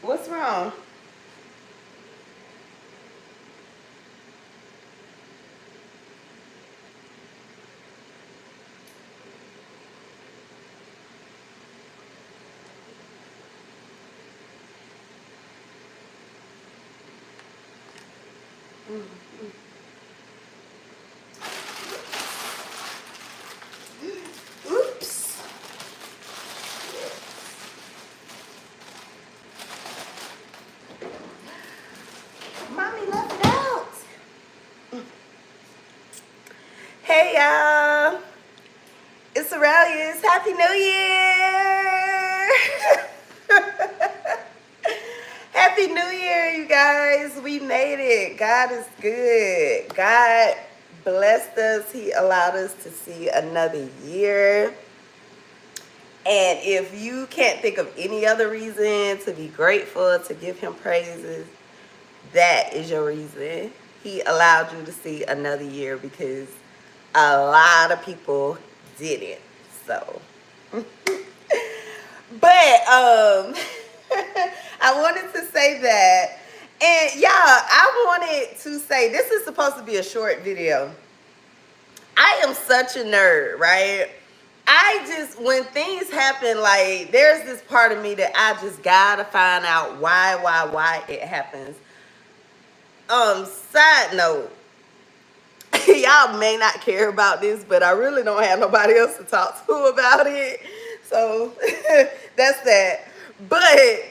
What's wrong? Oops. Mommy left it out. Hey y'all. It's Aurelius. Happy New Year. Happy New Year, you guys. We made it. God is good. God blessed us. He allowed us to see another year. And if you can't think of any other reason to be grateful, to give him praises, that is your reason. He allowed you to see another year because a lot of people didn't. So, but I wanted to say that. And y'all, I wanted to say this is supposed to be a short video. I am such a nerd, right? I just, when things happen, like, there's this part of me that I just gotta find out why it happens. Side note, y'all may not care about this, but I really don't have nobody else to talk to about it. So that's that. But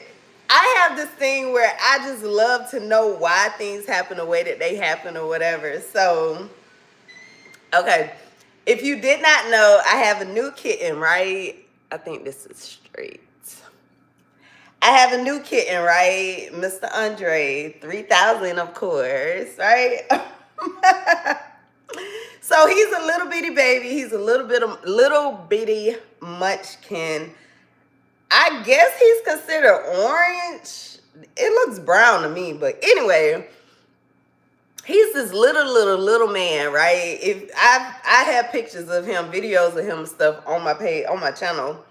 I have this thing where I just love to know why things happen the way that they happen or whatever. So, okay. If you did not know, I have a new kitten, right? I think this is straight. I have a new kitten, right? Mr. Andre, 3000, of course, right? So he's a little bitty baby. He's a little bitty munchkin. I guess he's considered orange. It looks brown to me, but anyway, he's this little man, right? If I have pictures of him, videos of him and stuff on my page, on my channel.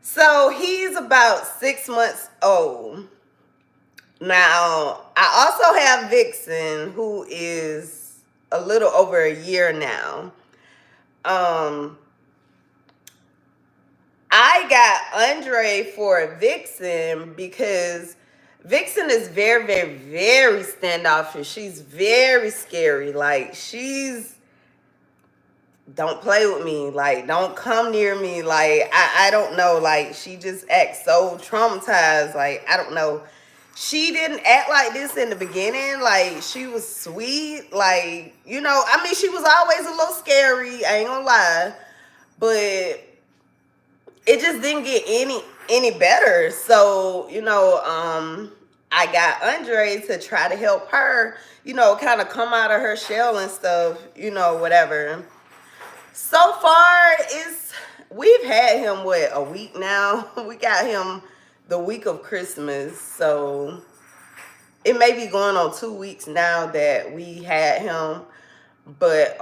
So he's about 6 months old. Now, I also have Vixen, who is a little over a year now. I got Andre for Vixen because Vixen is very standoffish. She's very scary. Like, don't play with me. Like, don't come near me. Like, I don't know. Like, she just acts so traumatized. Like, I don't know. She didn't act like this in the beginning. Like, she was sweet. Like, I mean, she was always a little scary. I ain't gonna lie. But it just didn't get any better. So, I got Andre to try to help her, kind of come out of her shell and stuff, whatever. So far, we've had him a week now. We got him the week of Christmas, so it may be going on 2 weeks now that we had him. But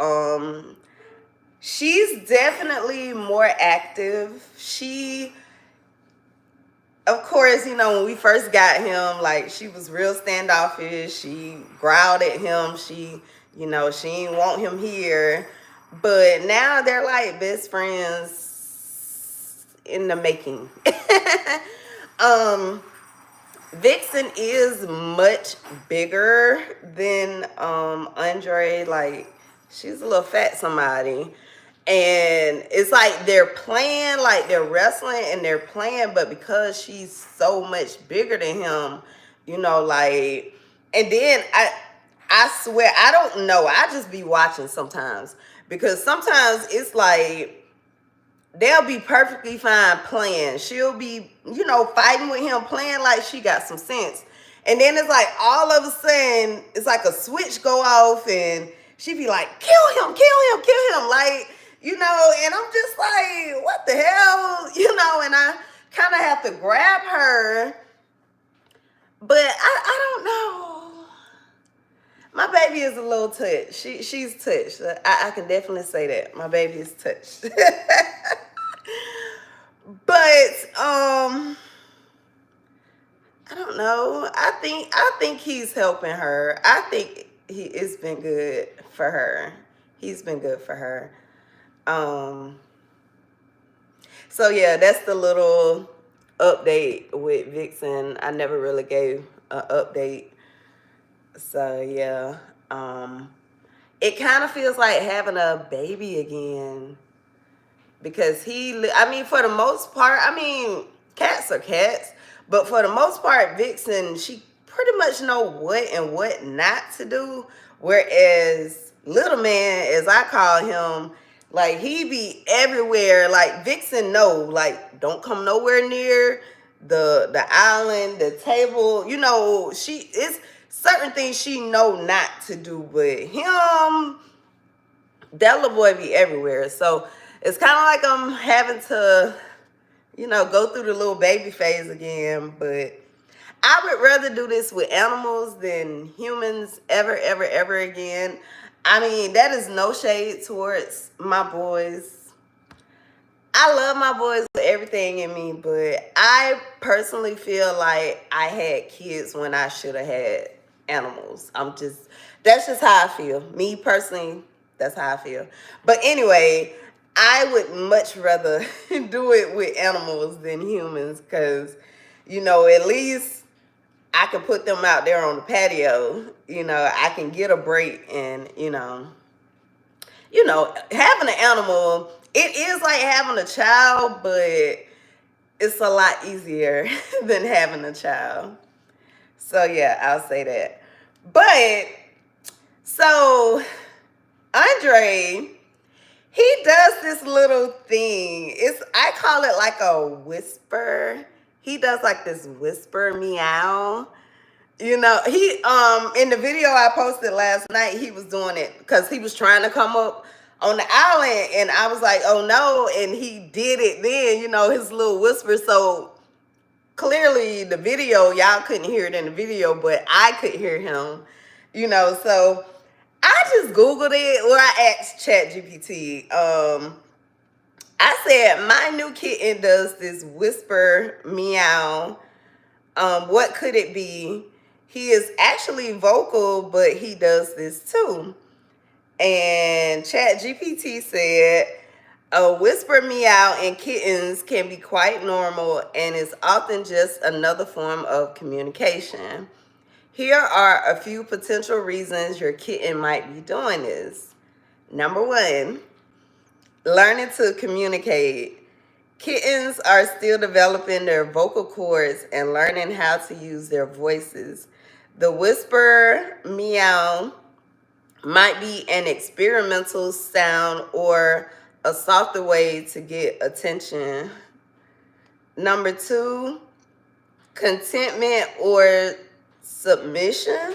she's definitely more active. Of course, when we first got him, like, she was real standoffish. She growled at him. She didn't want him here. But now they're like best friends in the making. Vixen is much bigger than Andre. Like, she's a little fat somebody. And it's like they're playing, like they're wrestling and they're playing, but because she's so much bigger than him, like, and then I swear, I don't know. I just be watching sometimes because sometimes it's like they'll be perfectly fine playing. She'll be, fighting with him, playing like she got some sense. And then it's like all of a sudden, it's like a switch go off and she be like, kill him, kill him, kill him. Like, and I'm just like, what the hell? And I kind of have to grab her. But I don't know. My baby is a little touched. She's touched. I can definitely say that. My baby is touched. But I don't know. I think he's helping her. I think it's been good for her. He's been good for her. Um so yeah, that's the little update with Vixen. I never really gave an update. So yeah. Um it kind of feels like having a baby again because I mean, for the most part, I mean, cats are cats, but for the most part, Vixen, she pretty much know what and what not to do. Whereas little man, as I call him, like he be everywhere. Like Vixen know, like don't come nowhere near the island, the table. You know, she it's certain things she know not to do, but him, that little boy be everywhere. So it's kind of like I'm having to, go through the little baby phase again. But I would rather do this with animals than humans ever, ever, ever again. I mean, that is no shade towards my boys. I love my boys with everything in me, but I personally feel like I had kids when I should have had animals. That's just how I feel. Me personally, that's how I feel. But anyway, I would much rather do it with animals than humans because, at least I can put them out there on the patio. I can get a break and, having an animal, it is like having a child, but it's a lot easier than having a child. So yeah, I'll say that. But so Andre, he does this little thing. I call it like a whisper. He does like this whisper meow. He in the video I posted last night, he was doing it because he was trying to come up on the island, and I was like, oh no, and he did it then, his little whisper. So clearly the video, y'all couldn't hear it in the video, but I could hear him, so I just Googled it, or I asked ChatGPT. I said, my new kitten does this whisper meow. What could it be? He is actually vocal, but he does this too. And ChatGPT said, a whisper meow in kittens can be quite normal and is often just another form of communication. Here are a few potential reasons your kitten might be doing this. Number one, learning to communicate. Kittens are still developing their vocal cords and learning how to use their voices. The whisper meow might be an experimental sound or a softer way to get attention. Number two, contentment or submission.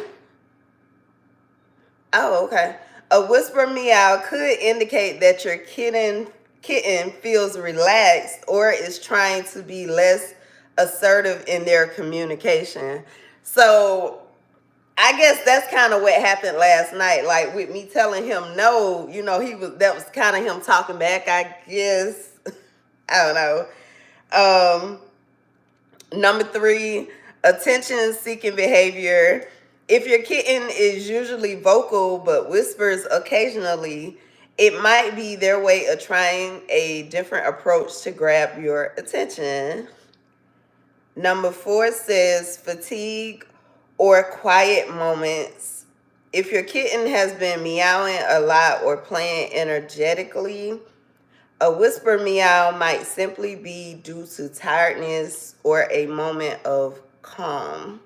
Oh, okay. A whisper meow could indicate that your kitten feels relaxed or is trying to be less assertive in their communication. So I guess that's kind of what happened last night. Like with me telling him no, that was kind of him talking back, I guess. I don't know. Number three, attention seeking behavior. If your kitten is usually vocal but whispers occasionally, it might be their way of trying a different approach to grab your attention. Number four says fatigue or quiet moments. If your kitten has been meowing a lot or playing energetically, a whisper meow might simply be due to tiredness or a moment of calm.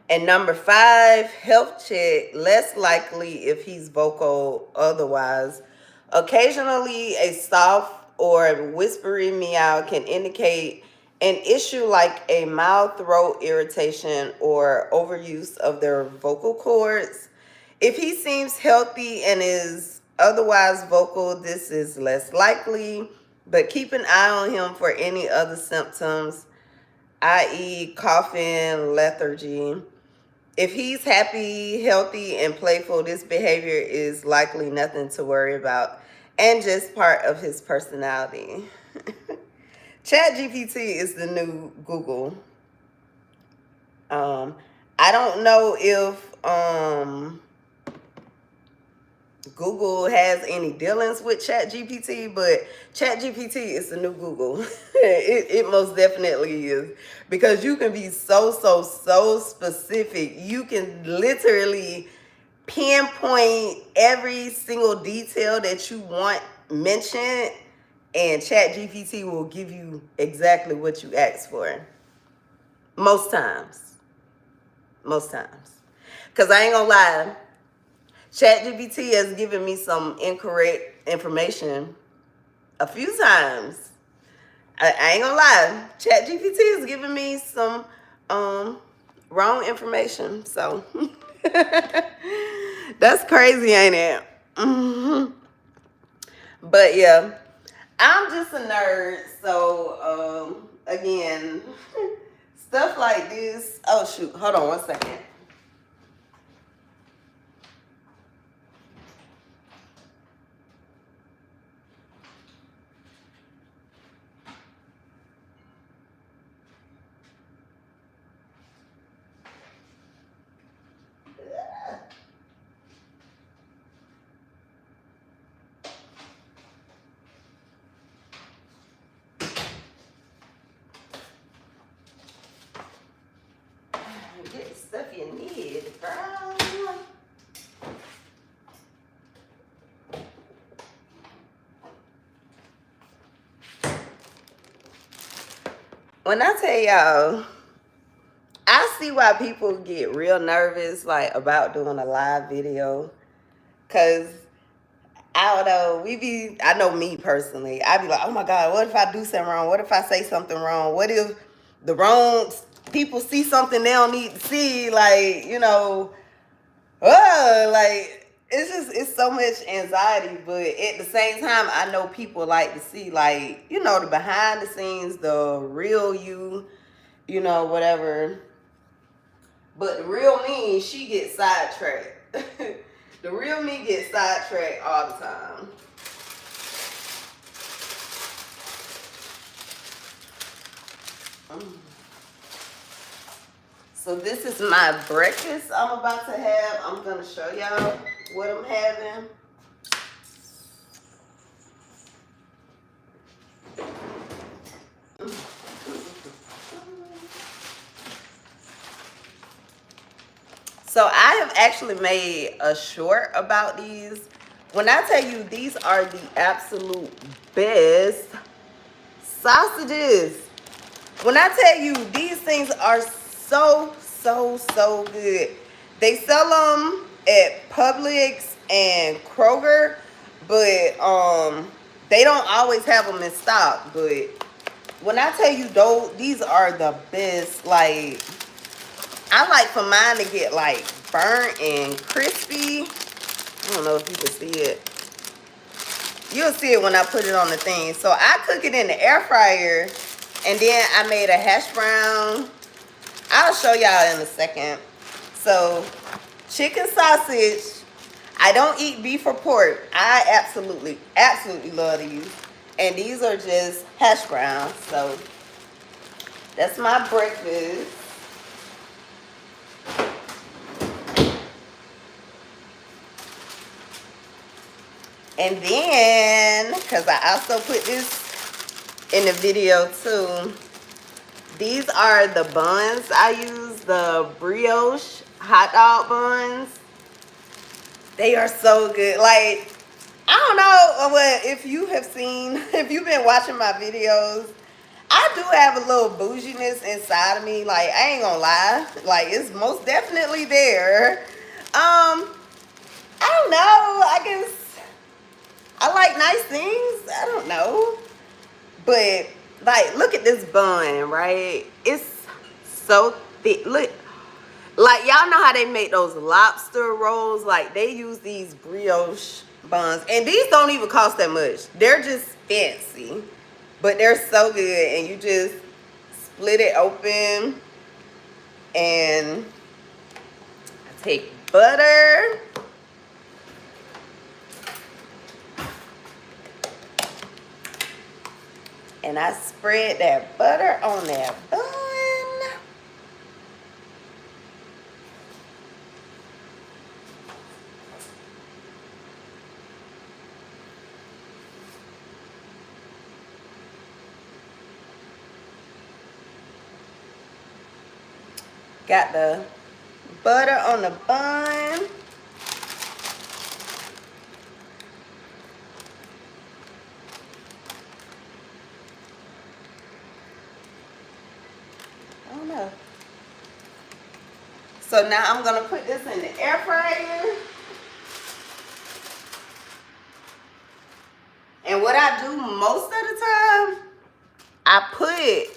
And number five, health check, less likely if he's vocal otherwise. Occasionally, a soft or whispery meow can indicate an issue like a mild throat irritation or overuse of their vocal cords. If he seems healthy and is otherwise vocal, this is less likely, but keep an eye on him for any other symptoms, i.e. coughing, lethargy. If he's happy, healthy, and playful, this behavior is likely nothing to worry about and just part of his personality. ChatGPT is the new Google. I don't know if Google has any dealings with ChatGPT, but ChatGPT is the new Google. It most definitely is, because you can be so specific. You can literally pinpoint every single detail that you want mentioned, and ChatGPT will give you exactly what you asked for. Most times. Most times. Because I ain't gonna lie, ChatGPT has given me some incorrect information a few times. I ain't gonna lie, ChatGPT has given me some wrong information. So that's crazy, ain't it? But yeah, I'm just a nerd. So again, stuff like this. Oh shoot, hold on one second. Get the stuff you need, bro. When I tell y'all, I see why people get real nervous like about doing a live video. Cause I don't know, I know me personally, I be like, oh my God, what if I do something wrong? What if I say something wrong? What if the wrong people see something they don't need to see? Like, like, it's so much anxiety. But at the same time, I know people like to see, like, the behind the scenes, the real you, whatever. But the real me, she gets sidetracked. The real me gets sidetracked all the time. So this is my breakfast I'm about to have. I'm going to show y'all what I'm having. So I have actually made a short about these. When I tell you these are the absolute best sausages. When I tell you these things are so good. They sell them at Publix and Kroger, but they don't always have them in stock. But when I tell you though, these are the best. Like, I like for mine to get like burnt and crispy. I don't know if you can see it. You'll see it when I put it on the thing. So I cook it in the air fryer, and then I made a hash brown. I'll show y'all in a second. So chicken sausage. I don't eat beef or pork. I absolutely love these. And these are just hash browns. So that's my breakfast. And then, because I also put this in the video too, these are the buns I use, the brioche hot dog buns. They are so good. Like, I don't know what, if you have seen, if you've been watching my videos, I do have a little bouginess inside of me. Like, I ain't gonna lie. Like, it's most definitely there. I don't know. I guess I like nice things. I don't know. But, like, look at this bun, right? It's so thick. Look. Like, y'all know how they make those lobster rolls? Like, they use these brioche buns. And these don't even cost that much. They're just fancy. But they're so good. And you just split it open. And I take butter. And I spread that butter on that bun. Got the butter on the bun. I don't know. So now I'm gonna put this in the air fryer. And what I do most of the time, I put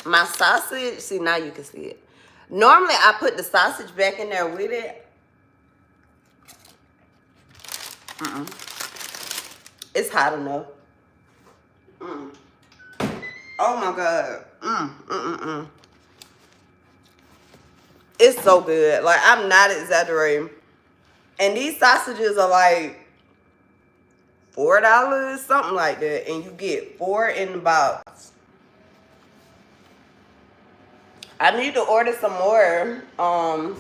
my sausage. See, now you can see it. Normally, I put the sausage back in there with it. It's hot enough. Oh my God. It's so good. Like, I'm not exaggerating. And these sausages are like $4, something like that. And you get 4 in the box. I need to order some more. I'm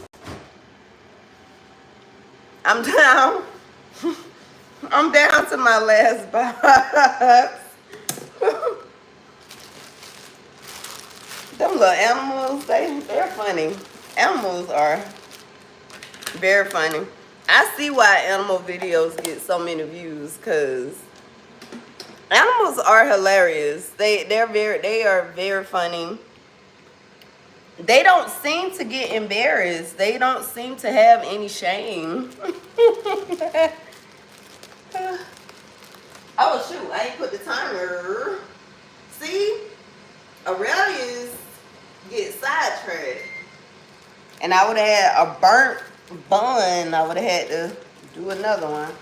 down. I'm down to my last box. Them little animals, they're funny. Animals are very funny. I see why animal videos get so many views, because animals are hilarious. They are very funny. They don't seem to get embarrassed. They don't seem to have any shame. Oh shoot, I ain't put the timer. See? Aurelius get sidetracked. And I would have had a burnt bun. I would have had to do another one.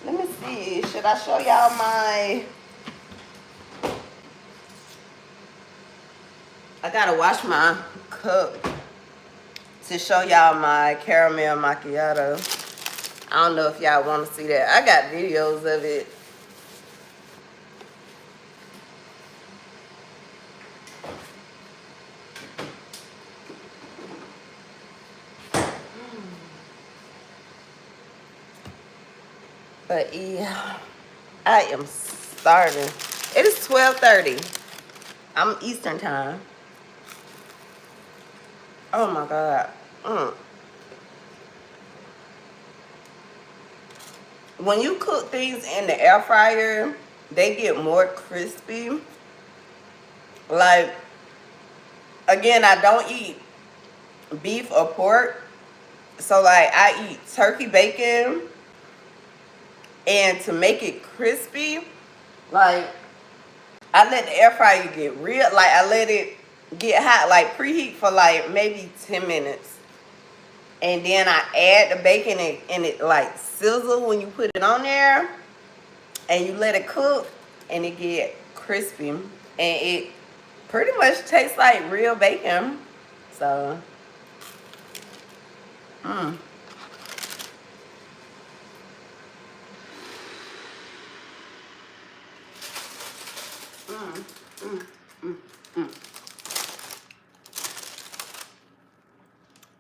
Let me see. Should I show y'all my... I gotta wash my cup to show y'all my caramel macchiato. I don't know if y'all want to see that. I got videos of it. But yeah, I am starving. It is 12:30. I'm Eastern time. Oh my God. When you cook things in the air fryer, they get more crispy. Like, again, I don't eat beef or pork. So like, I eat turkey bacon. And to make it crispy, like, I let the air fryer get real, like, I let it get hot, like, preheat for like maybe 10 minutes. And then I add the bacon and it like sizzle when you put it on there. And you let it cook and it get crispy. And it pretty much tastes like real bacon. So,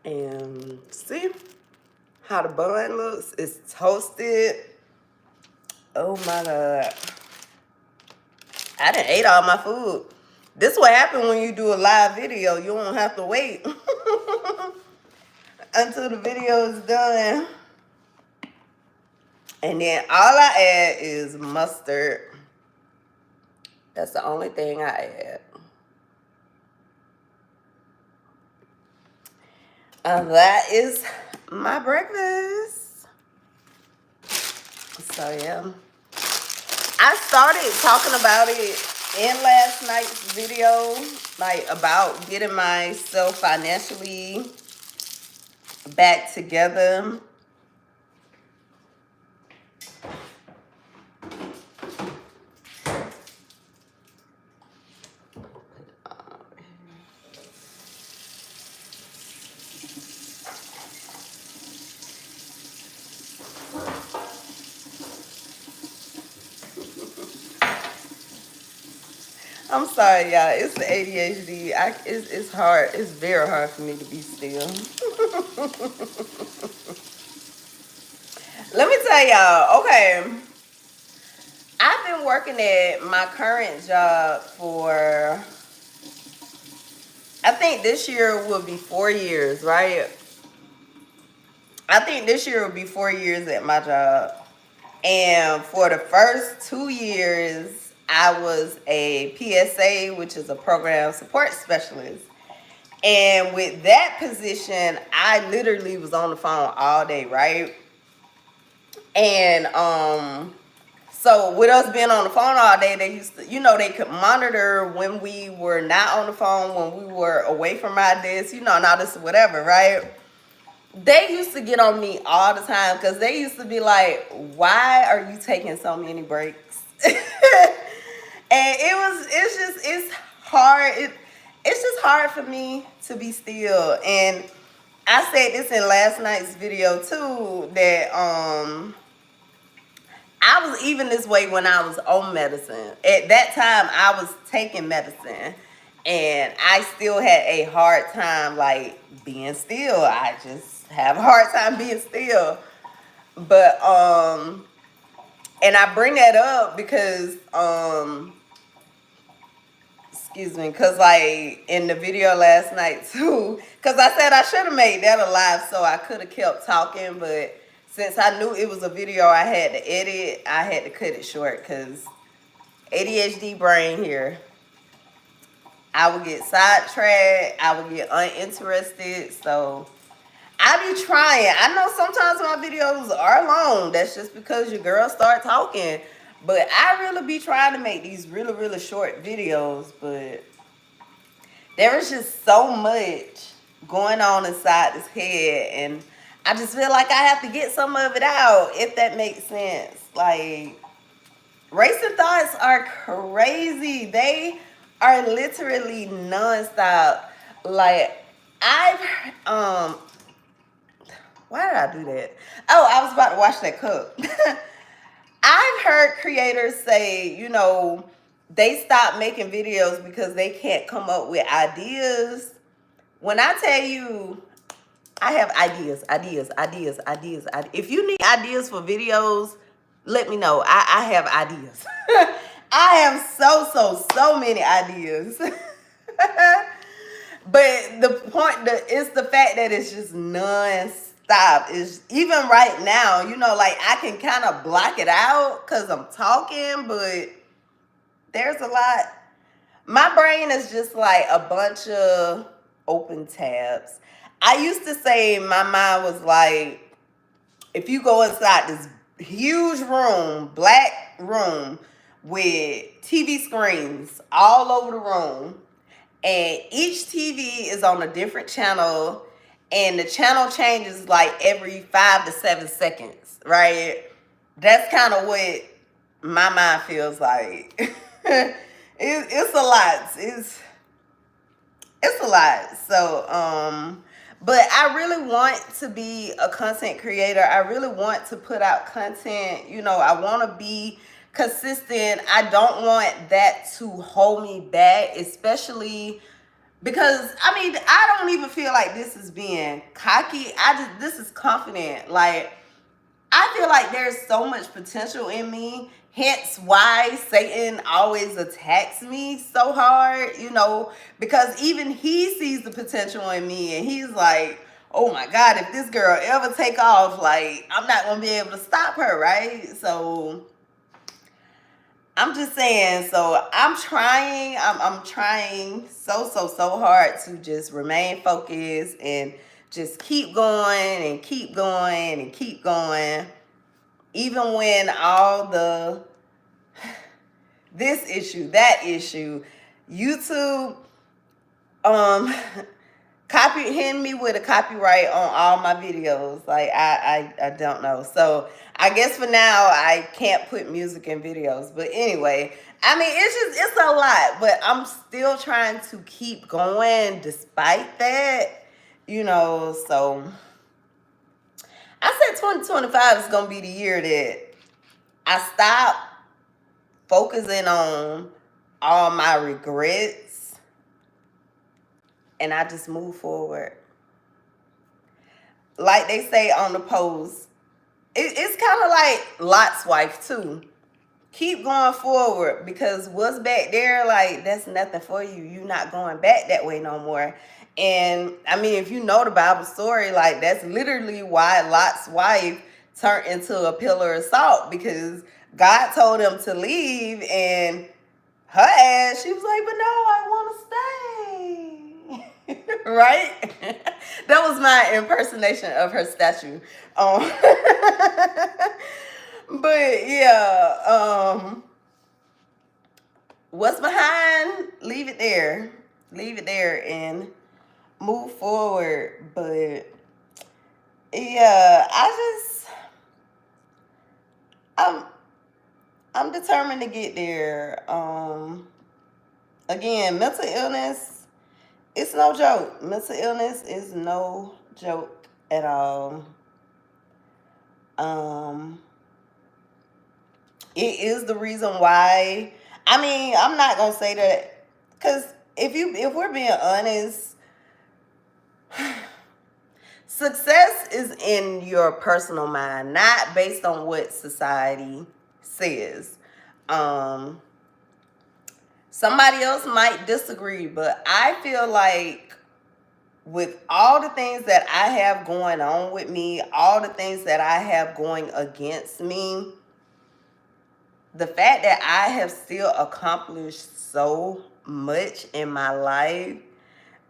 And see how the bun looks? It's toasted. Oh my God. I done ate all my food. This what happens when you do a live video. You don't have to wait until the video is done. And then all I add is mustard. That's the only thing I add. And that is my breakfast. So yeah. I started talking about it in last night's video, like about getting myself financially back together. I'm sorry, y'all. It's the ADHD. It's hard. It's very hard for me to be still. Let me tell y'all. Okay. I've been working at my current job for, I think this year will be 4 years, right? I think this year will be 4 years at my job. And for the first 2 years, I was a PSA, which is a program support specialist. And with that position, I literally was on the phone all day, right? And so with us being on the phone all day, they used to, they could monitor when we were not on the phone, when we were away from our desk, and all this whatever, right? They used to get on me all the time because they used to be like, why are you taking so many breaks? And it's hard. It's just hard for me to be still. And I said this in last night's video too, that I was even this way when I was on medicine. At that time, I was taking medicine, and I still had a hard time, like, being still. I just have a hard time being still. But, and I bring that up because, excuse me, because, like, in the video last night, too, because I said I should have made that a live so I could have kept talking, but since I knew it was a video I had to edit, I had to cut it short because ADHD brain here. I would get sidetracked. I would get uninterested. So I be trying. I know sometimes my videos are long. That's just because your girl start talking. But I really be trying to make these really, really short videos. But there is just so much going on inside this head. And I just feel like I have to get some of it out, if that makes sense. Like, racing thoughts are crazy. They are literally nonstop. Like, why did I do that? Oh, I was about to wash that cup. I've heard creators say, they stop making videos because they can't come up with ideas. When I tell you, I have ideas. If you need ideas for videos, let me know. I have ideas. I have so many ideas. But the point is the fact that it's just non-stop. It's even right now, like I can kind of block it out because I'm talking, but there's a lot. My brain is just like a bunch of open tabs. I used to say my mind was like, if you go inside this huge room, black room, with TV screens all over the room, and each TV is on a different channel, and the channel changes like every 5 to 7 seconds, right? That's kind of what my mind feels like. It's a lot. It's a lot. So, but I really want to be a content creator. I really want to put out content. I want to be consistent. I don't want that to hold me back, especially because, I don't even feel like this is being cocky. This is confident. Like, I feel like there's so much potential in me. Hence why Satan always attacks me so hard, because even he sees the potential in me, and he's like, oh my God, if this girl ever take off, like, I'm not going to be able to stop her, right? So I'm just saying, so I'm trying so hard to just remain focused and just keep going and keep going and keep going. Even when all this issue, that issue, YouTube, hitting me with a copyright on all my videos. Like, I don't know. So I guess for now I can't put music in videos. But anyway, it's a lot. But I'm still trying to keep going despite that, so I said 2025 is going to be the year that I stop focusing on all my regrets and I just move forward. Like they say on the post, it's kind of like Lot's wife too. keep going forward, because what's back there, like, that's nothing for you. You're not going back that way no more. And I mean, if you know the Bible story, like, that's literally why Lot's wife turned into a pillar of salt, because God told him to leave, and her ass, she was like, but no, I want to stay. Right? That was my impersonation of her statue. Um, but yeah, what's behind, leave it there. Leave it there and move forward. But yeah, I'm I'm determined to get there. Again, mental illness, it's no joke. Mental illness is no joke at all. Um, it is the reason why. I mean, I'm not gonna say that, because if we're being honest, success is in your personal mind, not based on what society says. Um, Somebody else might disagree, but I feel like with all the things that I have going on with me, all the things that I have going against me, the fact that I have still accomplished so much in my life,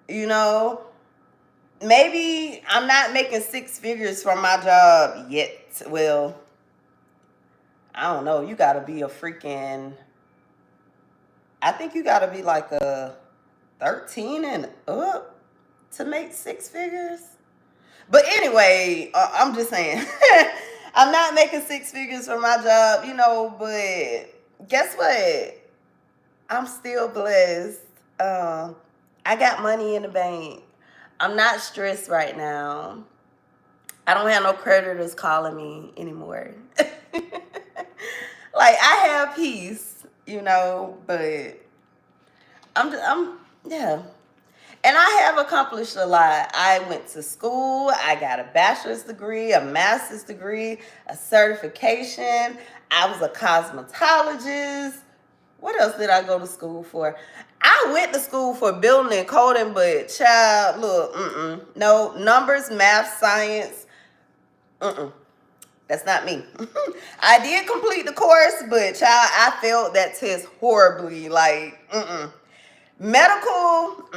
you know, maybe I'm not making six figures from my job yet. Well, I don't know. You got to be a freaking, I think you got to be like a 13 and up to make six figures. But anyway, I'm just saying, I'm not making six figures for my job, you know, but guess what? I'm still blessed. I got money in the bank. I'm not stressed right now. I don't have no creditors calling me anymore. Like, I have peace, you know, but yeah. And I have accomplished a lot. I went to school. I got a bachelor's degree, a master's degree, a certification. I was a cosmetologist. What else did I go to school for? I went to school for building and coding, but child, look, no, numbers, math, science, that's not me. I did complete the course, but child, I failed that test horribly. Like, medical,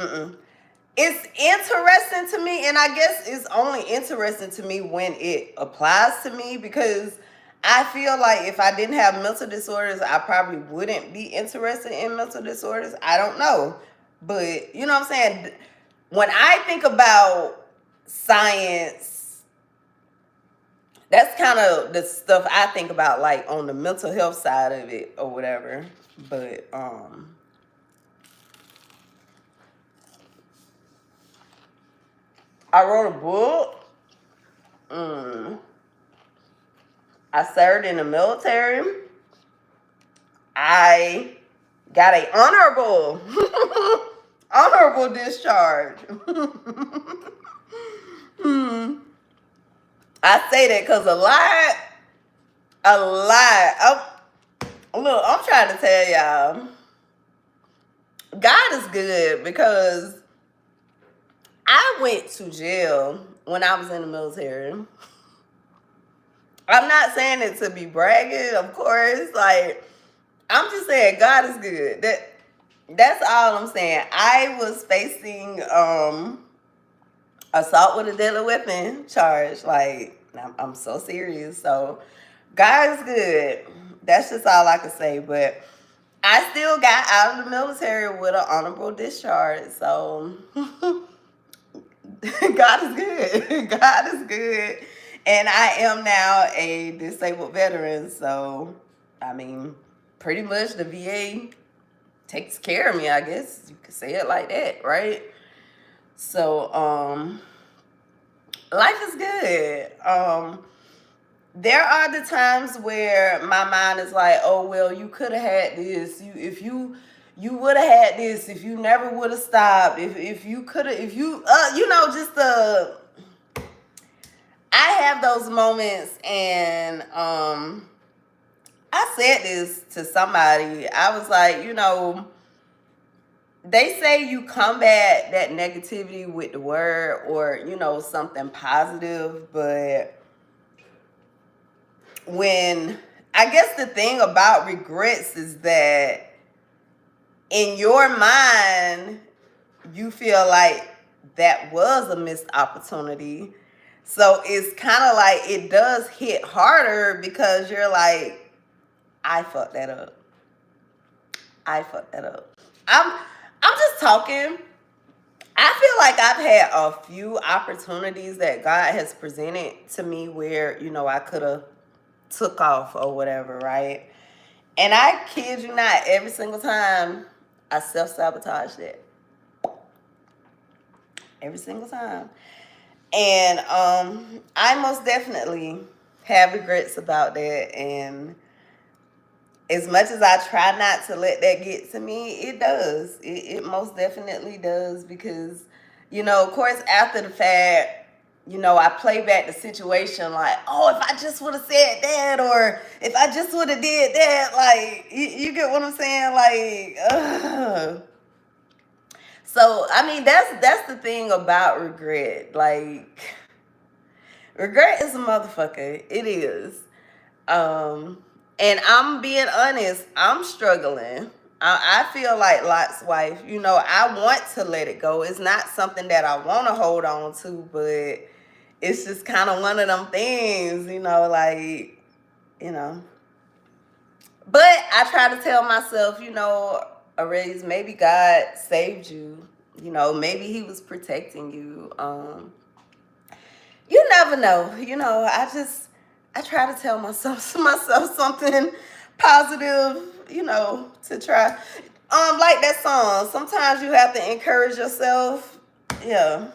it's interesting to me, and I guess it's only interesting to me when it applies to me, because I feel like if I didn't have mental disorders, I probably wouldn't be interested in mental disorders. I don't know. But you know what I'm saying? When I think about science, that's kind of the stuff I think about, like on the mental health side of it or whatever. But I wrote a book. I served in the military. I got a honorable discharge. I say that because look, I'm trying to tell y'all, God is good, because I went to jail when I was in the military. I'm not saying it to be bragging, of course. Like, I'm just saying God is good. That's all I'm saying. I was facing assault with a deadly weapon charge. Like, I'm so serious. So God is good. That's just all I can say. But I still got out of the military with an honorable discharge. So God is good. God is good. And I am now a disabled veteran. So, I mean, pretty much the VA takes care of me, I guess you could say it like that, right? So, life is good. There are the times where my mind is like, oh, well, you could have had this. You would have had this if you never would have stopped. If you could have, if you, you know, just the, I have those moments, and I said this to somebody. I was like, you know, they say you combat that negativity with the word or, you know, something positive. But when, I guess the thing about regrets is that in your mind, you feel like that was a missed opportunity. So it's kind of like it does hit harder because you're like, I fucked that up. I fucked that up. I'm just talking. I feel like I've had a few opportunities that God has presented to me where, you know, I could have took off or whatever, right? And I kid you not, every single time I self-sabotaged it. Every single time. And I most definitely have regrets about that. And as much as I try not to let that get to me, it does. It most definitely does because, you know, of course, after the fact, you know, I play back the situation like, oh, if I just would have said that, or if I just would have did that, like, you get what I'm saying? Like, ugh. So, I mean, that's the thing about regret. Like, regret is a motherfucker. It is. And I'm being honest, I'm struggling. I feel like Lot's wife, you know, I want to let it go. It's not something that I want to hold on to, but it's just kind of one of them things, you know, like, you know. But I try to tell myself, you know, Arrays, maybe God saved you. You know, maybe he was protecting you. You never know. You know, I try to tell myself something positive, you know, to try. Like that song. Sometimes you have to encourage yourself. Yeah.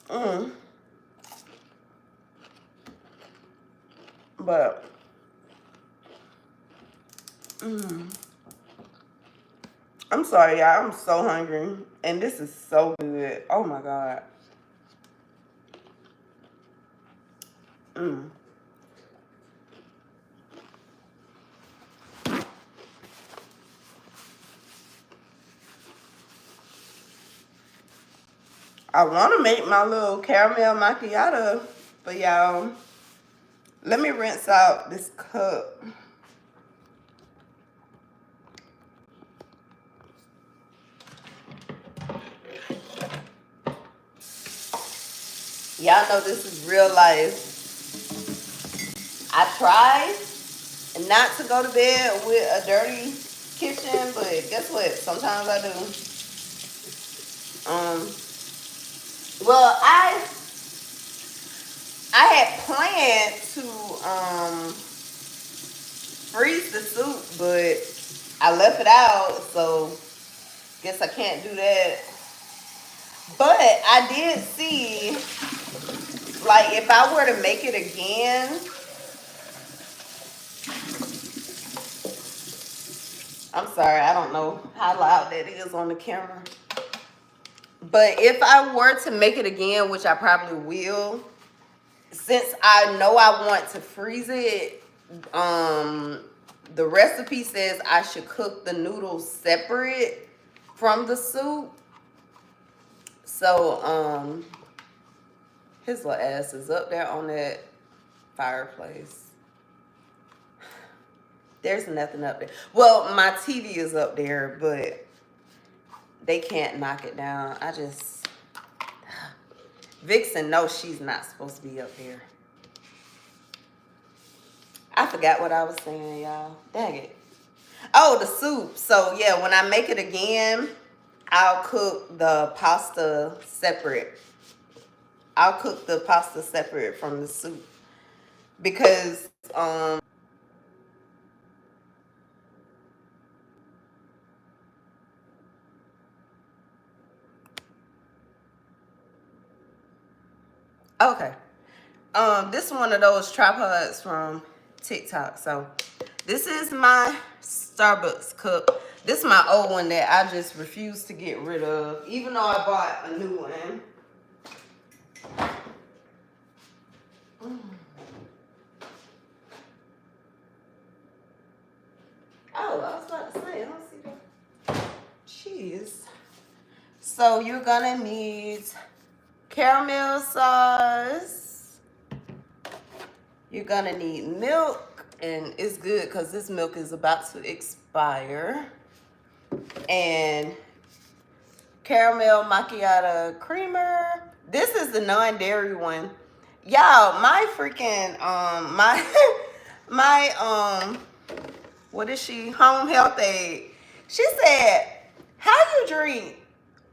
mm. But I'm sorry, y'all. I'm so hungry. And this is so good. Oh my God. I want to make my little caramel macchiato for y'all. Let me rinse out this cup. Y'all know this is real life. I try not to go to bed with a dirty kitchen, but guess what? Sometimes I do. Well, I had planned to freeze the soup, but I left it out, so guess I can't do that. But I did see, like, if I were to make it again, I'm sorry, I don't know how loud that is on the camera. But if I were to make it again, which I probably will, since I know I want to freeze it, the recipe says I should cook the noodles separate from the soup. So, his little ass is up there on that fireplace. There's nothing up there. Well, my TV is up there, but they can't knock it down. Vixen knows she's not supposed to be up here. I forgot what I was saying, y'all. Dang it. Oh, the soup. So, yeah, when I make it again, I'll cook the pasta separate. I'll cook the pasta separate from the soup. Because, okay. This is one of those tripods from TikTok. So this is my Starbucks cup. This is my old one that I just refuse to get rid of, even though I bought a new one. Oh, I was about to say, I don't see the cheese. So you're gonna need caramel sauce. You're gonna need milk, and it's good because this milk is about to expire. And caramel macchiato creamer. This is the non-dairy one. Y'all, my freaking my my what is she? Home health aide. She said, how you drink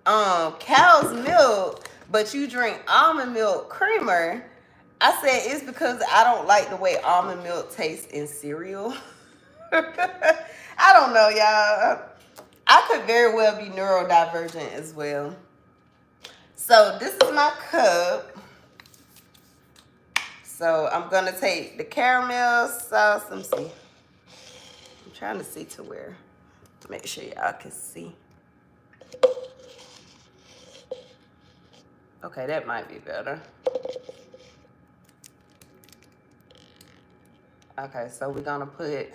cow's milk, but you drink almond milk creamer? I said, it's because I don't like the way almond milk tastes in cereal. I don't know, y'all. I could very well be neurodivergent as well. So this is my cup. So I'm gonna take the caramel sauce. Let me see. I'm trying to see to where, to make sure y'all can see. Okay, that might be better. Okay, so we're gonna put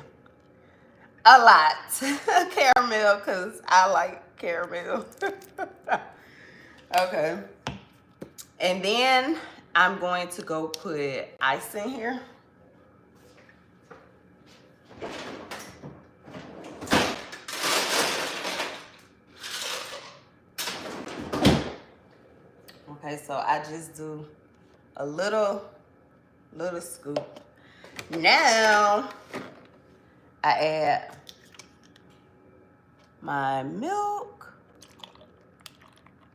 a lot of caramel because I like caramel. Okay. And then I'm going to go put ice in here. Okay, so I just do a little scoop. Now I add my milk,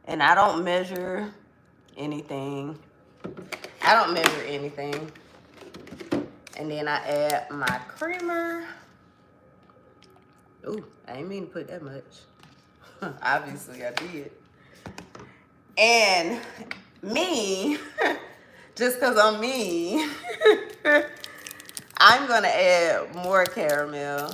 and I don't measure anything. And then I add my creamer. Ooh, I didn't mean to put that much. Obviously I did. And me, just because I'm me, I'm gonna add more caramel.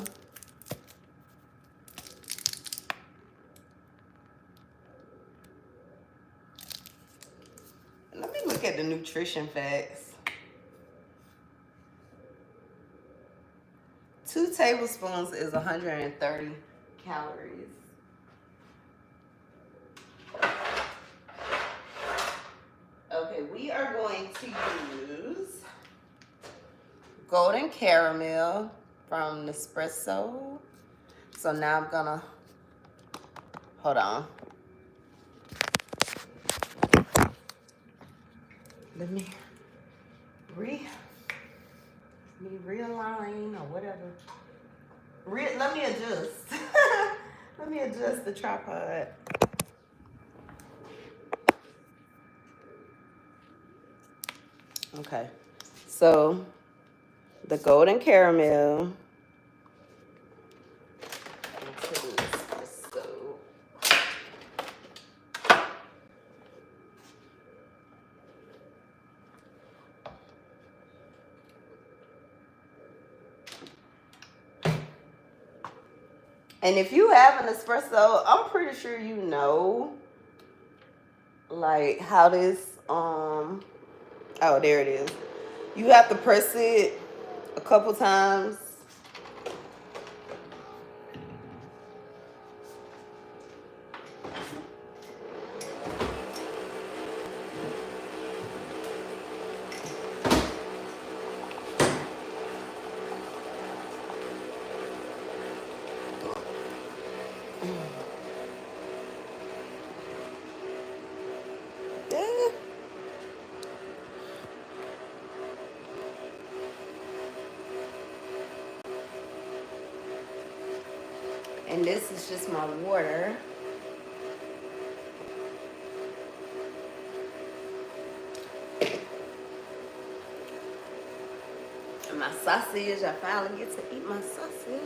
Let me look at the nutrition facts. 2 tablespoons is 130 calories. Okay, we are going to use golden caramel from Nespresso. So now I'm gonna, hold on. Let me realign or whatever. Let me adjust. Let me adjust the tripod. Okay, so the golden caramel. And if you have an espresso, I'm pretty sure you know, like, how this, oh, there it is. You have to press it a couple times. And this is just my water. And my sausage, I finally get to eat my sausage.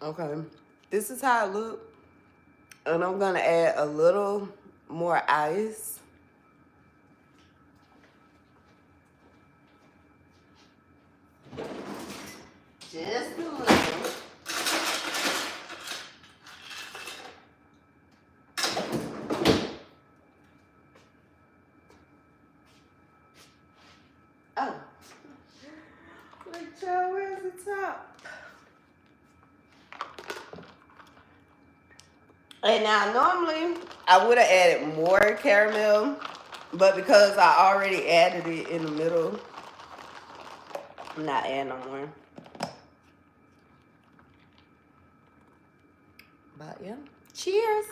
Okay, this is how it look, and I'm gonna add a little more ice. Just a little. Oh, look, y'all, where's the top? And now, normally, I would have added more caramel, but because I already added it in the middle, I'm not adding no more. But yeah, cheers.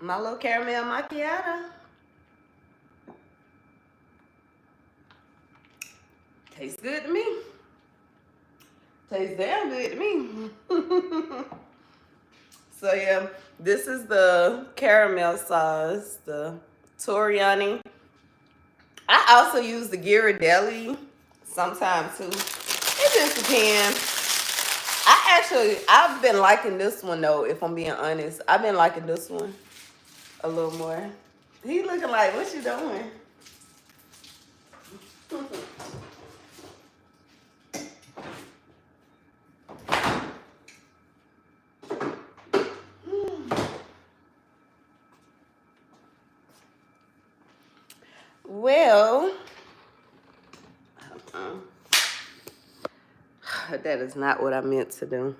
My little caramel macchiato. Tastes good to me. Tastes damn good to me. So yeah, this is the caramel sauce, the Torriani. I also use the Ghirardelli sometimes too. It just depends. I've been liking this one though, if I'm being honest. I've been liking this one a little more. He looking like, what you doing? Well, that is not what I meant to do.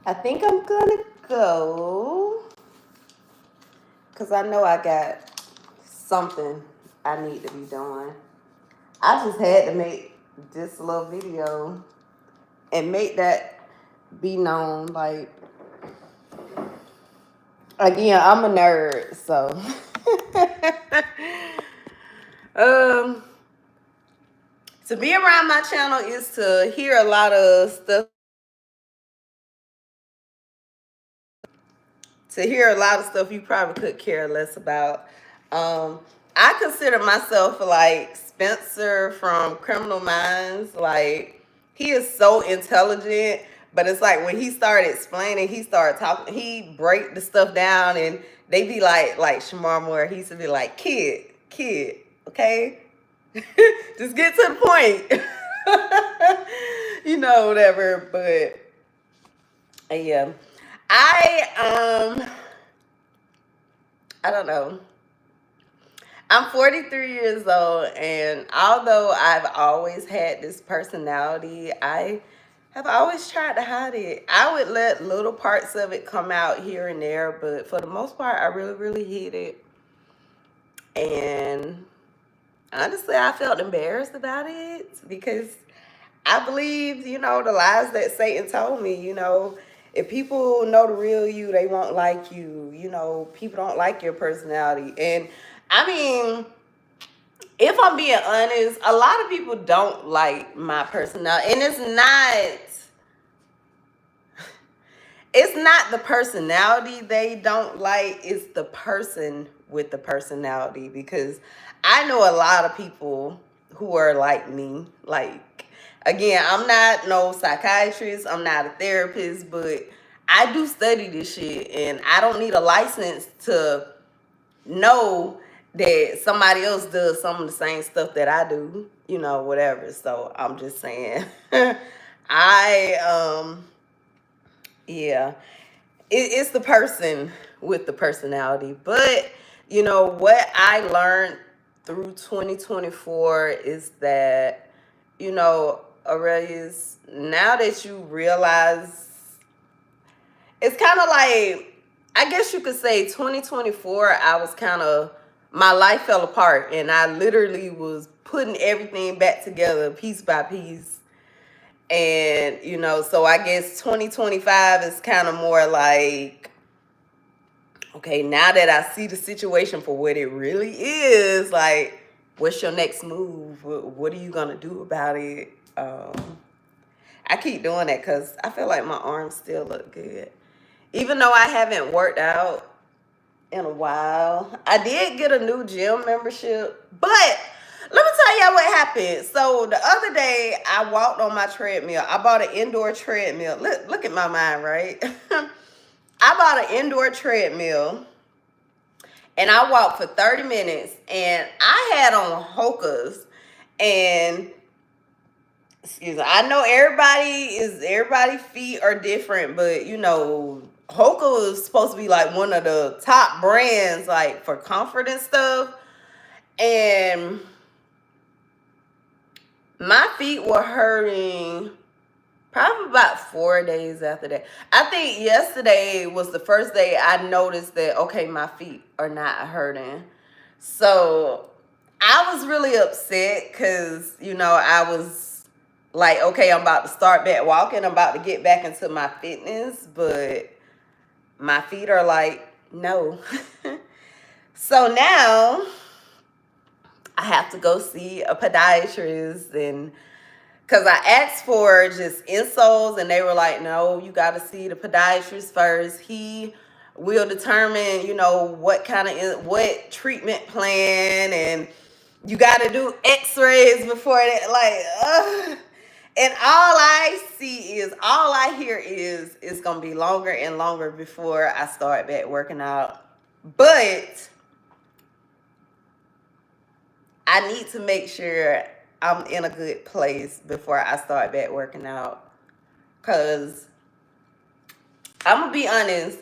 I think I'm gonna go, because I know I got something I need to be doing. I just had to make this little video and make that be known. Like, again, I'm a nerd, so to be around my channel is to hear a lot of stuff. To hear a lot of stuff you probably could care less about. I consider myself like Spencer from Criminal Minds. Like, he is so intelligent, but it's like when he started explaining, he started talking, he break the stuff down, and they be like Shamar Moore, he used to be like, kid, okay? Just get to the point. You know, whatever. But yeah. I don't know. I'm 43 years old, and although I've always had this personality, I have always tried to hide it. I would let little parts of it come out here and there, but for the most part, I really, really hid it. And honestly, I felt embarrassed about it because I believed, the lies that Satan told me, if people know the real you, they won't like you. People don't like your personality. And I mean, if I'm being honest, a lot of people don't like my personality. And it's not the personality they don't like, it's the person with the personality. Because I know a lot of people who are like me. Like, again, I'm not no psychiatrist, I'm not a therapist, but I do study this shit, and I don't need a license to know that somebody else does some of the same stuff that I do, whatever. So I'm just saying, yeah, it's the person with the personality. But what I learned through 2024 is that, Aurelius, now that you realize, it's kind of like, I guess you could say 2024, my life fell apart, and I literally was putting everything back together piece by piece. And, so I guess 2025 is kind of more like, okay, now that I see the situation for what it really is, like, what's your next move? What are you going to do about it? I keep doing that because I feel like my arms still look good. Even though I haven't worked out in a while. I did get a new gym membership, but let me tell y'all what happened. So the other day I walked on my treadmill. I bought an indoor treadmill. Look at my mind, right? I bought an indoor treadmill and I walked for 30 minutes and I had on Hokas and excuse me. I know everybody's feet are different, but you know, Hoka is supposed to be like one of the top brands like for comfort and stuff. And my feet were hurting probably about 4 days after that. I think yesterday was the first day I noticed that okay, my feet are not hurting. So I was really upset because, you know, I was like, okay, I'm about to start back walking. I'm about to get back into my fitness, but my feet are like, no. So now I have to go see a podiatrist, and because I asked for just insoles and they were like, no, you got to see the podiatrist first. He will determine, you know, what what treatment plan, and you got to do x-rays before that. Like, and all I hear is it's going to be longer and longer before I start back working out. But I need to make sure I'm in a good place before I start back working out. Because I'm going to be honest,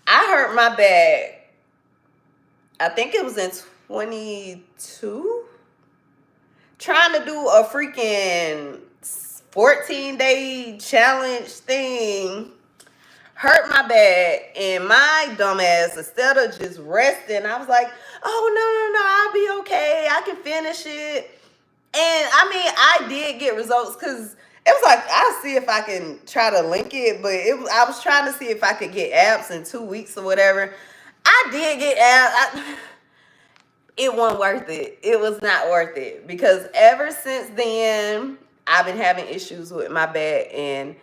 I hurt my back, I think it was in 22, trying to do a freaking 14-day challenge thing. Hurt my back, and my dumb ass, instead of just resting, I was like, oh, no, I'll be okay. I can finish it. And I mean, I did get results because it was like, I'll see if I can try to link it, but I was trying to see if I could get abs in 2 weeks or whatever. I did get abs. It wasn't worth it. It was not worth it because ever since then, I've been having issues with my back, and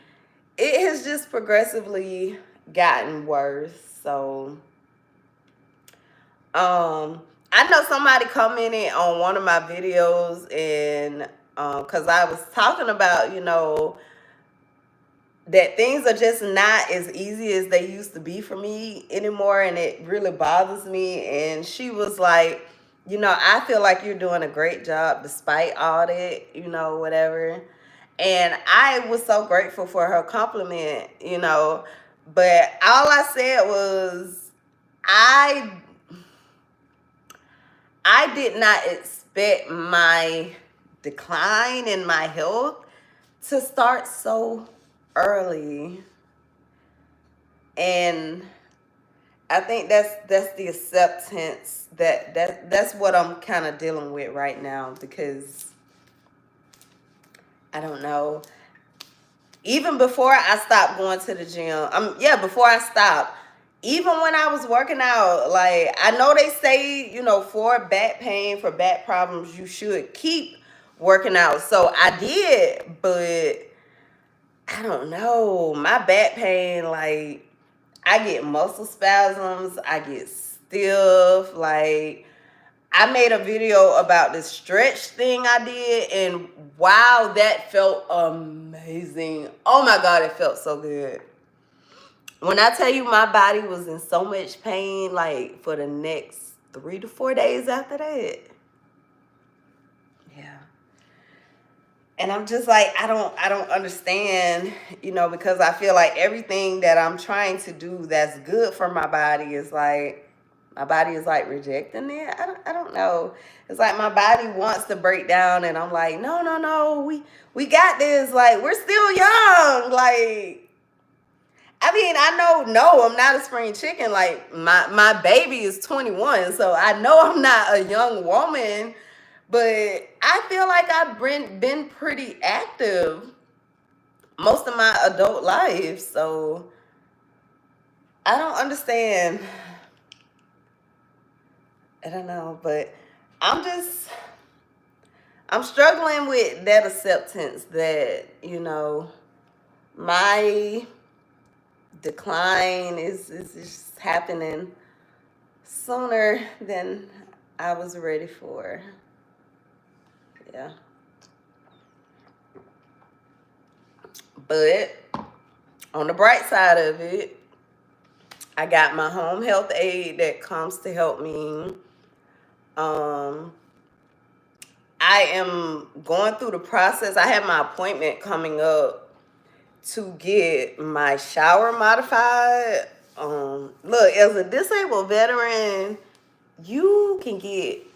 it has just progressively gotten worse. So, I know somebody commented on one of my videos, and because I was talking about, you know, that things are just not as easy as they used to be for me anymore, and it really bothers me. And she was like, you know, I feel like you're doing a great job despite all that, you know, whatever. And I was so grateful for her compliment, you know, but all I said was I did not expect my decline in my health to start so early. And I think that's the acceptance that's what I'm kind of dealing with right now, because I don't know. Even before I stopped going to the gym, before I stopped, even when I was working out, like, I know they say, you know, for back pain, for back problems, you should keep working out. So I did, but I don't know. My back pain, like, I get muscle spasms, I get stiff. Like, I made a video about this stretch thing I did, and wow, that felt amazing. Oh my God, it felt so good. When I tell you my body was in so much pain, like, for the next 3 to 4 days after that. Yeah. And I'm just like, I don't understand, you know, because I feel like everything that I'm trying to do that's good for my body is like, my body is like rejecting it. I don't know. It's like my body wants to break down, and I'm like, no, we got this. Like, we're still young. Like, I mean, I know, no, I'm not a spring chicken. Like, my baby is 21, so I know I'm not a young woman, but I feel like I've been pretty active most of my adult life. So I don't understand. I don't know, but I'm struggling with that acceptance that, you know, my decline is just happening sooner than I was ready for. Yeah. But on the bright side of it, I got my home health aide that comes to help me. Um, I am going through the process. I have my appointment coming up to get my shower modified. Look, as a disabled veteran, you can get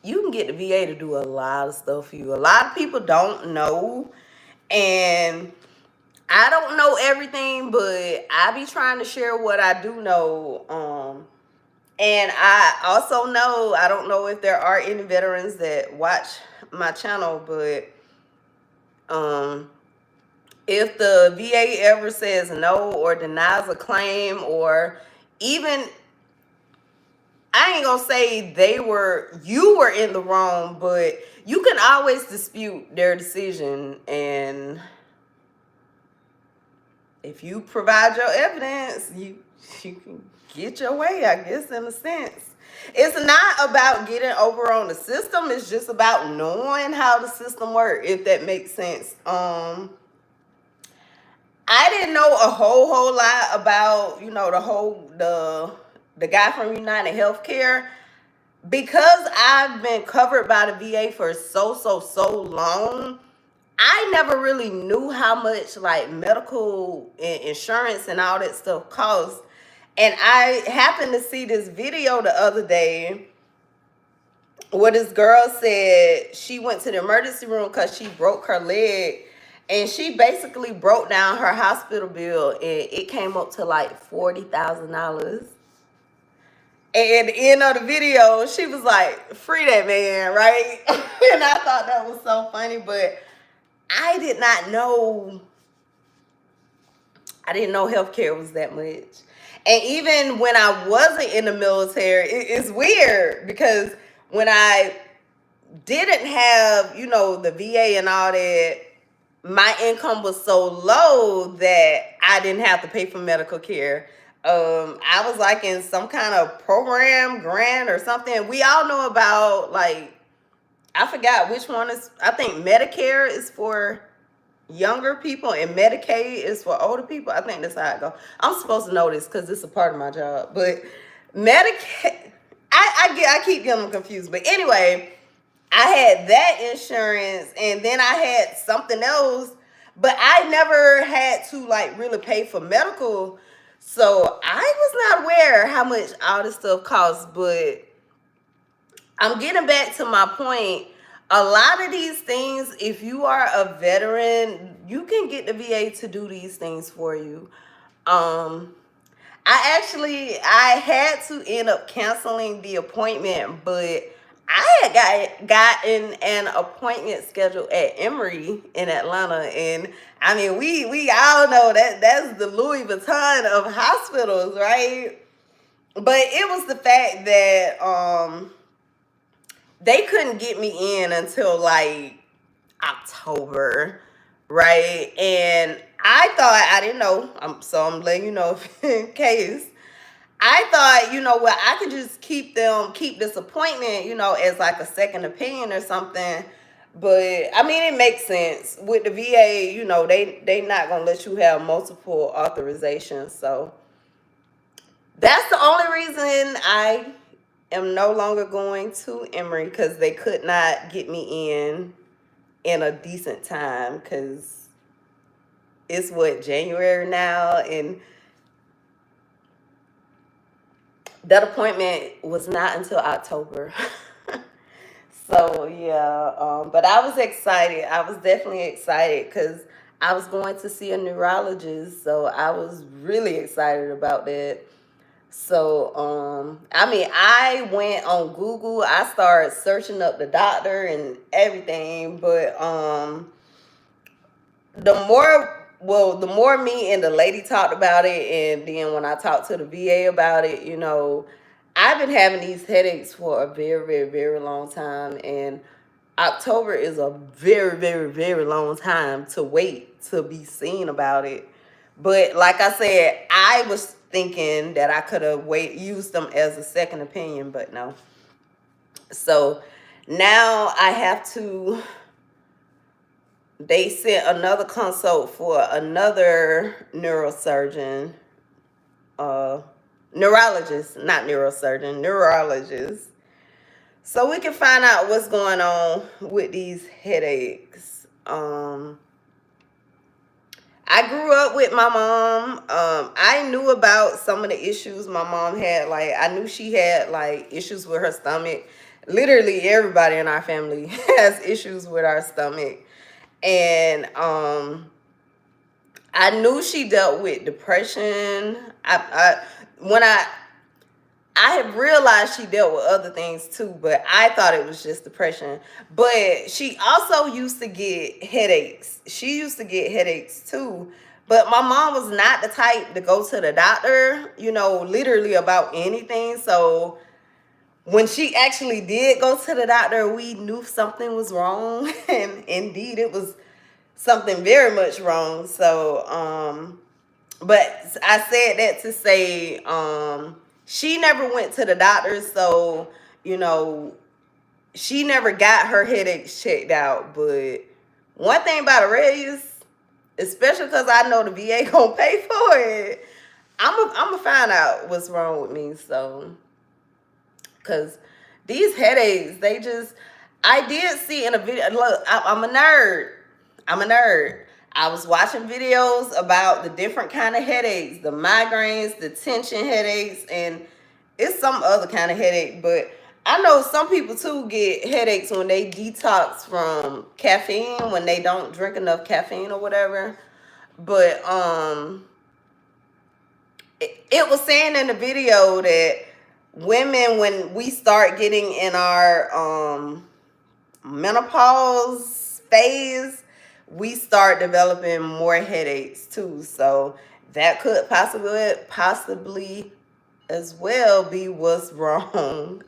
the VA to do a lot of stuff for you. A lot of people don't know, and I don't know everything, but I be trying to share what I do know. And I also know, I don't know if there are any veterans that watch my channel, but if the VA ever says no or denies a claim, or even, I ain't gonna say you were in the wrong, but you can always dispute their decision. And if you provide your evidence, you can get your way, I guess, in a sense. It's not about getting over on the system. It's just about knowing how the system works, if that makes sense. I didn't know a whole lot about, the guy from United Healthcare, because I've been covered by the VA for so long. I never really knew how much like medical insurance and all that stuff costs. And I happened to see this video the other day where this girl said she went to the emergency room because she broke her leg. And she basically broke down her hospital bill, and it came up to like $40,000. And at the end of the video, she was like, free that man, right? And I thought that was so funny, but I did not know. I didn't know healthcare was that much. And even when I wasn't in the military, it's weird because when I didn't have, the VA and all that, my income was so low that I didn't have to pay for medical care. I was like in some kind of program, grant or something. We all know about, like, I forgot which one is, I think Medicare is for younger people and Medicaid is for older people. I think that's how it goes. I'm supposed to know this because it's a part of my job. But Medicaid, I keep getting them confused. But anyway, I had that insurance, and then I had something else, but I never had to like really pay for medical. So I was not aware how much all this stuff costs. But I'm getting back to my point. A lot of these things, if you are a veteran, you can get the VA to do these things for you. I had to end up canceling the appointment, but I had gotten an appointment scheduled at Emory in Atlanta. And I mean, we all know that that's the Louis Vuitton of hospitals, right? But it was the fact that they couldn't get me in until like October, right? And I thought, I didn't know, so I'm letting you know in case. I thought, what, I could just keep this appointment, as like a second opinion or something. But I mean, it makes sense with the VA. They not gonna let you have multiple authorizations. So that's the only reason I am no longer going to Emory, because they could not get me in a decent time, because it's what, January now, and that appointment was not until October. So yeah, but I was excited. I was definitely excited because I was going to see a neurologist. So I was really excited about that. So I mean, I went on Google. I started searching up the doctor and everything. But the more me and the lady talked about it, and then when I talked to the VA about it, I've been having these headaches for a very, very, very long time, and October is a very, very, very long time to wait to be seen about it. But like I said, I was thinking that I could have used them as a second opinion, but no. So now I have to, they sent another consult for another neurosurgeon, neurologist, not neurosurgeon, neurologist. So we can find out what's going on with these headaches. I grew up with my mom. I knew about some of the issues my mom had. Like, I knew she had like issues with her stomach. Literally everybody in our family has issues with our stomach. And I knew she dealt with depression. When I have realized she dealt with other things too, but I thought it was just depression. But she also used to get headaches. She used to get headaches too. But my mom was not the type to go to the doctor, you know, literally about anything. So when she actually did go to the doctor, we knew something was wrong. And indeed, it was something very much wrong. So, but I said that to say, she never went to the doctor, so you know, she never got her headaches checked out. But one thing about a raise, especially because I know the VA gonna pay for it, I'm gonna find out what's wrong with me. So, because these headaches, they just, I did see in a video. Look, I'm a nerd. I'm a nerd. I was watching videos about the different kind of headaches, the migraines, the tension headaches, and it's some other kind of headache. But I know some people too get headaches when they detox from caffeine, when they don't drink enough caffeine or whatever. But it was saying in the video that women, when we start getting in our menopause phase, we start developing more headaches too. So that could possibly as well be what's wrong.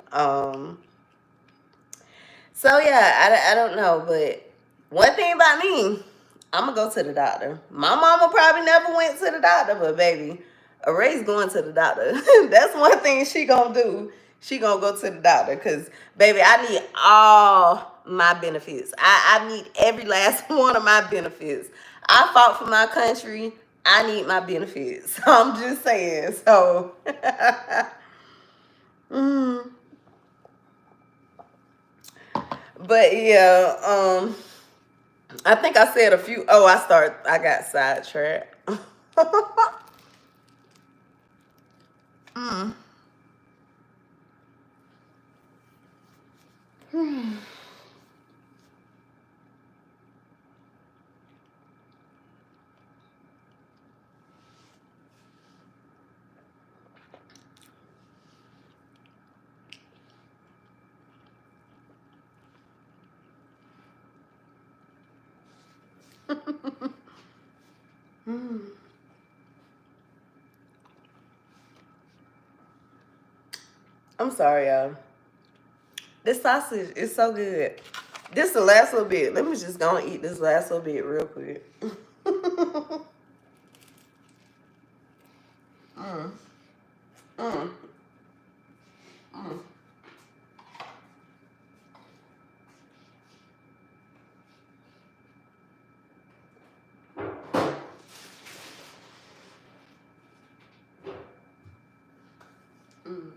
So yeah, I don't know, but one thing about me, I'm gonna go to the doctor. My mama probably never went to the doctor, but baby, Array's going to the doctor. That's one thing she gonna do. She gonna go to the doctor, because baby, I need all my benefits. I need every last one of my benefits. I fought for my country. I need my benefits. I'm just saying. So mm. But yeah, I think I said a few. Oh, I got sidetracked. mm. I'm sorry, y'all. This sausage is so good. This the last little bit. Let me just go and eat this last little bit real quick. mm. Mm. Mm. Mm. Mm.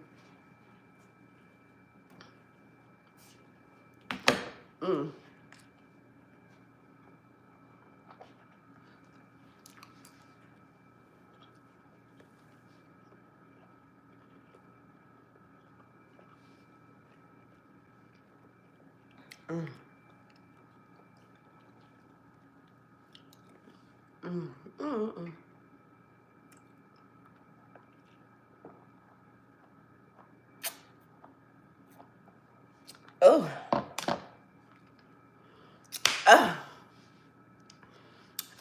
Mm. Mm. Mm. Mm. Oh.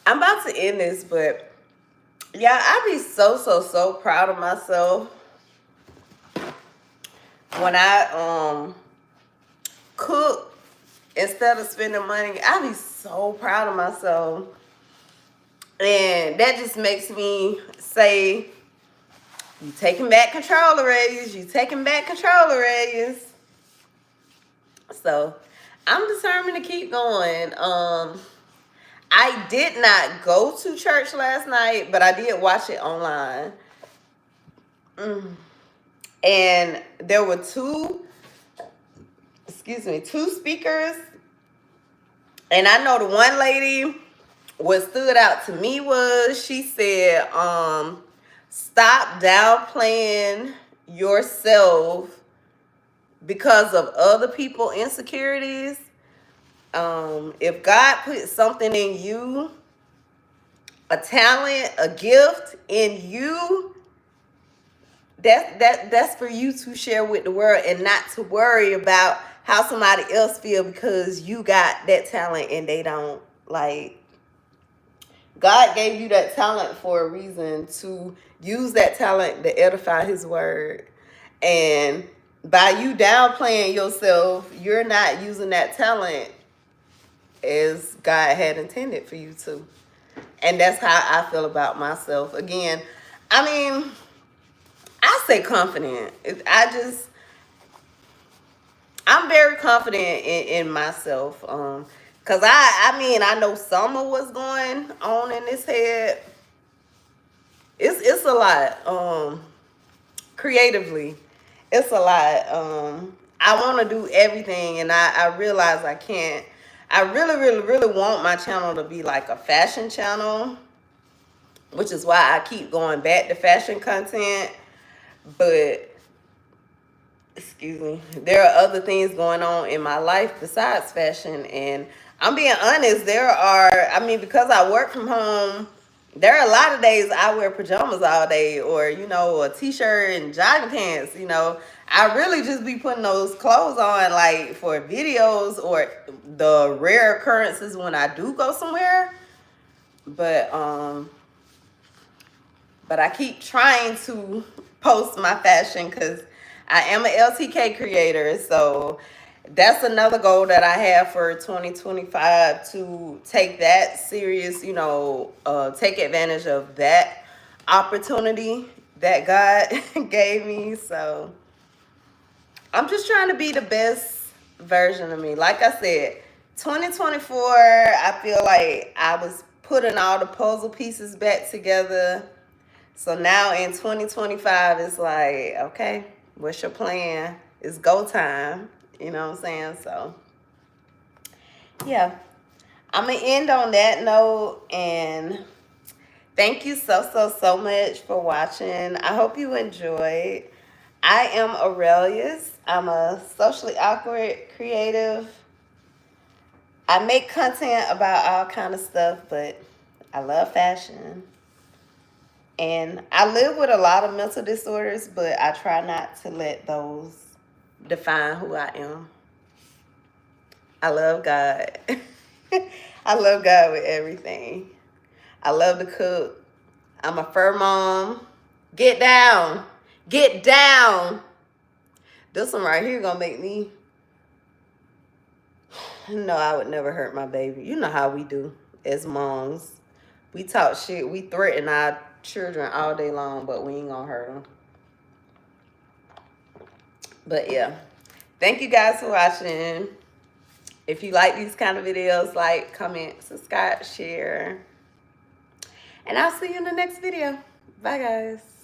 I'm about to end this, but yeah, I be so proud of myself when I cook instead of spending money. I be so proud of myself. And that just makes me say, you taking back control, Aurelius. You taking back control, Aurelius. So I'm determined to keep going. I did not go to church last night, but I did watch it online. And there were two speakers. And I know the one lady, what stood out to me was she said, stop downplaying yourself because of other people's insecurities. If God put something in you, a talent, a gift in you, that's for you to share with the world, and not to worry about how somebody else feel because you got that talent and they don't. Like, God gave you that talent for a reason, to use that talent to edify his word. And by you downplaying yourself, you're not using that talent as God had intended for you to. And that's how I feel about myself. Again, I mean, I say confident. I'm very confident in myself. Cause I mean, I know some of what's going on in this head. It's a lot. Creatively, it's a lot. I want to do everything, and I realize I can't. I really, really, really want my channel to be like a fashion channel, which is why I keep going back to fashion content. But excuse me, there are other things going on in my life besides fashion. And I'm being honest, because I work from home, there are a lot of days I wear pajamas all day, or, a t-shirt and jogging pants. I really just be putting those clothes on like for videos, or the rare occurrences when I do go somewhere. But I keep trying to post my fashion because I am an LTK creator. So that's another goal that I have for 2025, to take that serious, take advantage of that opportunity that God gave me. So I'm just trying to be the best version of me. Like I said, 2024, I feel like I was putting all the puzzle pieces back together. So now in 2025, it's like, okay, what's your plan? It's go time. You know what I'm saying? So, yeah. I'm going to end on that note. And thank you so much for watching. I hope you enjoyed. I am Aurelius. I'm a socially awkward creative. I make content about all kind of stuff, but I love fashion. And I live with a lot of mental disorders, but I try not to let those define who I am. I love God. I love God with everything. I love to cook. I'm a fur mom. Get down. Get down. This one right here gonna make me... No, I would never hurt my baby. You know how we do as moms. We talk shit. We threaten our children all day long, but we ain't gonna hurt them. But yeah, thank you guys for watching. If you like these kind of videos, like, comment, subscribe, share, and I'll see you in the next video. Bye guys.